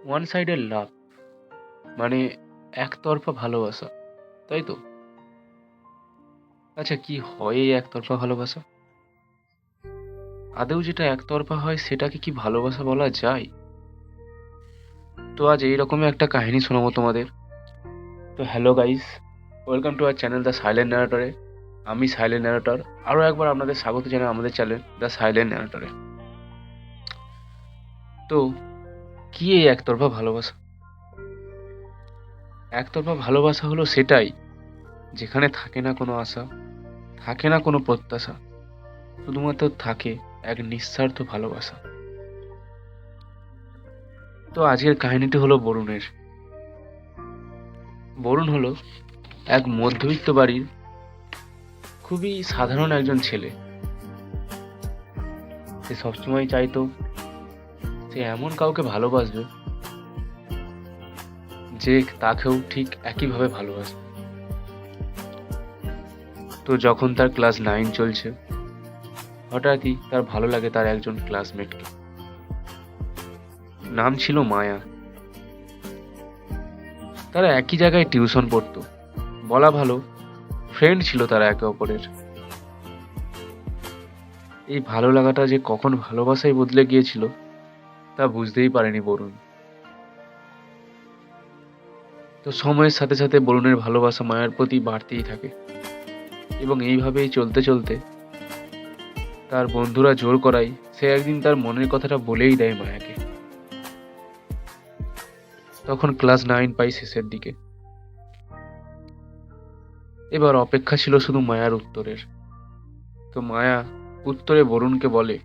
One sided লাভ মানে একতরফা ভালোবাসা, তাই তো? আচ্ছা, কি হয় এই একতরফা ভালোবাসা? আদৌ যেটা একতরফা হয় সেটাকে কি ভালোবাসা বলা যায়? তো আজ এইরকমই একটা কাহিনী শোনাবো তোমাদের। তো hello guys, welcome to our channel the silent ন্যারেটরে। আমি সাইলেন্ট ন্যারেটর। আরও একবার আপনাদের স্বাগত জানাই আমাদের চ্যানেল দ্য সাইলেন্ট ন্যারেটরে। তো কি এই একতরফা ভালোবাসা? একতরফা ভালোবাসা হলো সেটাই যেখানে থাকে না কোনো আশা, থাকে না কোনো প্রত্যাশা, শুধুমাত্র থাকে এক নিঃস্বার্থ ভালোবাসা। তো আজকের কাহিনীটি হলো বরুণের। বরুণ হলো এক মধ্যবিত্ত বাড়ির খুবই সাধারণ একজন ছেলে। সে সবসময় চাইতো সে এমন কাউকে ভালোবাসবে যে তাকেও ঠিক একইভাবে ভালোবাসবে। তো যখন তার ক্লাস 9 চলছে, হঠাৎই তার ভালো লাগে তার একজন ক্লাসমেটকে। নাম ছিল মায়া। তারা একই জায়গায় টিউশন পড়তো, বলা ভালো ফ্রেন্ড ছিল তারা একে অপরের। এই ভালো লাগাটা যে কখন ভালোবাসায় বদলে গিয়েছিল তা বুঝতেই পারেনি বরুণ। তো সময়ের সাথে সাথে বরুণের ভালোবাসা মায়ার প্রতি বাড়তেই থাকে, এবং এইভাবেই চলতে চলতে তার বন্ধুরা জোর করায় সে একদিন তার মনের কথাটা বলেই দেয় মায়াকে। তখন ক্লাস 9 পাই শেষের দিকে। এবার অপেক্ষা ছিল শুধু মায়ার উত্তরের। তো মায়া উত্তরে বরুণকে বলে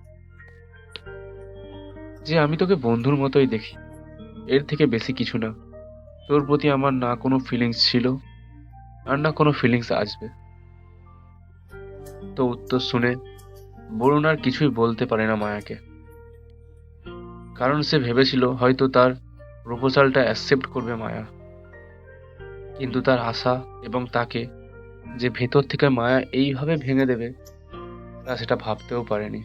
যে আমি তোকে বন্ধুর মতোই দেখি, এর থেকে বেশি কিছু না। তোর প্রতি আমার না কোনো ফিলিংস ছিল, আর না কোনো ফিলিংস আসবে। তো উত্তর শুনে বরুণ আর কিছুই বলতে পারে না মায়াকে, কারণ সে ভেবেছিল হয়তো তার প্রপোজালটা অ্যাকসেপ্ট করবে মায়া। কিন্তু তার আশা এবং তাকে যে ভেতর থেকে মায়া এইভাবে ভেঙে দেবে তা সেটা ভাবতেও পারেনি।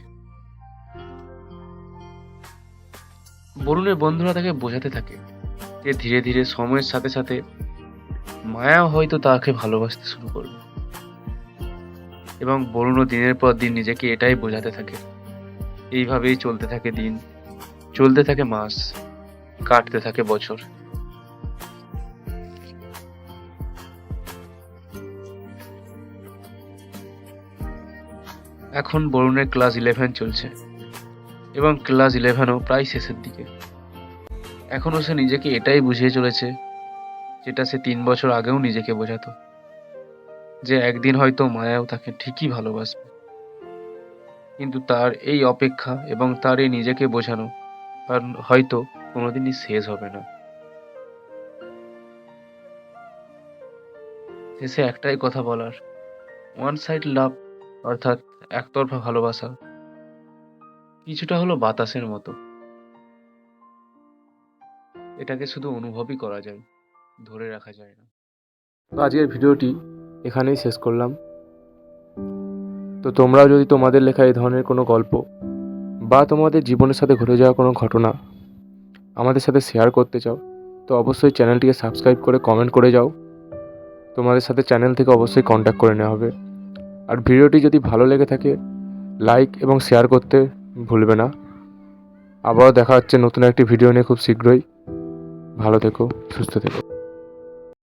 বরুণের বন্ধুরা তাকে বোঝাতে থাকে যে ধীরে ধীরে সময়ের সাথে সাথে মায়াও হয়তো তাকে ভালোবাসতে শুরু করবে, এবং বরুণও দিনের পর দিন নিজেকে এটাই বোঝাতে থাকে। এইভাবেই চলতে থাকে দিন, চলতে থাকে মাস, কাটতে থাকে বছর। এখন বরুণের ক্লাস 11 চলছে, এবং ক্লাস 11ও প্রায় শেষের দিকে। এখনও সে নিজেকে এটাই বুঝিয়ে চলেছে যেটা সে 3 বছর আগেও নিজেকে বোঝাতো, যে একদিন হয়তো মায়াও তাকে ঠিকই ভালোবাসবে। কিন্তু তার এই অপেক্ষা এবং তার এই নিজেকে বোঝানো আর হয়তো কোনোদিনই শেষ হবে না। শেষে একটাই কথা বলার, ওয়ান সাইড লাভ অর্থাৎ একতরফা ভালোবাসা কিছুটা হলো বাতাসের মতো। এটাকে শুধু অনুভবই করা যায়, ধরে রাখা যায় না। তো আজকের ভিডিওটি এখানেই শেষ করলাম। তো তোমরাও যদি তোমাদের লেখা এই ধরনের কোনো গল্প বা তোমাদের জীবনের সাথে ঘটে যাওয়া কোনো ঘটনা আমাদের সাথে শেয়ার করতে চাও, তো অবশ্যই চ্যানেলটিকে সাবস্ক্রাইব করে কমেন্ট করে যাও। তোমাদের সাথে চ্যানেল থেকে অবশ্যই কন্ট্যাক্ট করে নেওয়া হবে। আর ভিডিওটি যদি ভালো লেগে থাকে লাইক এবং শেয়ার করতে ভুলবে না। আবারও দেখা হচ্ছে নতুন একটি ভিডিও নিয়ে খুব শীঘ্রই। ভালো থেকো, সুস্থ থেকো।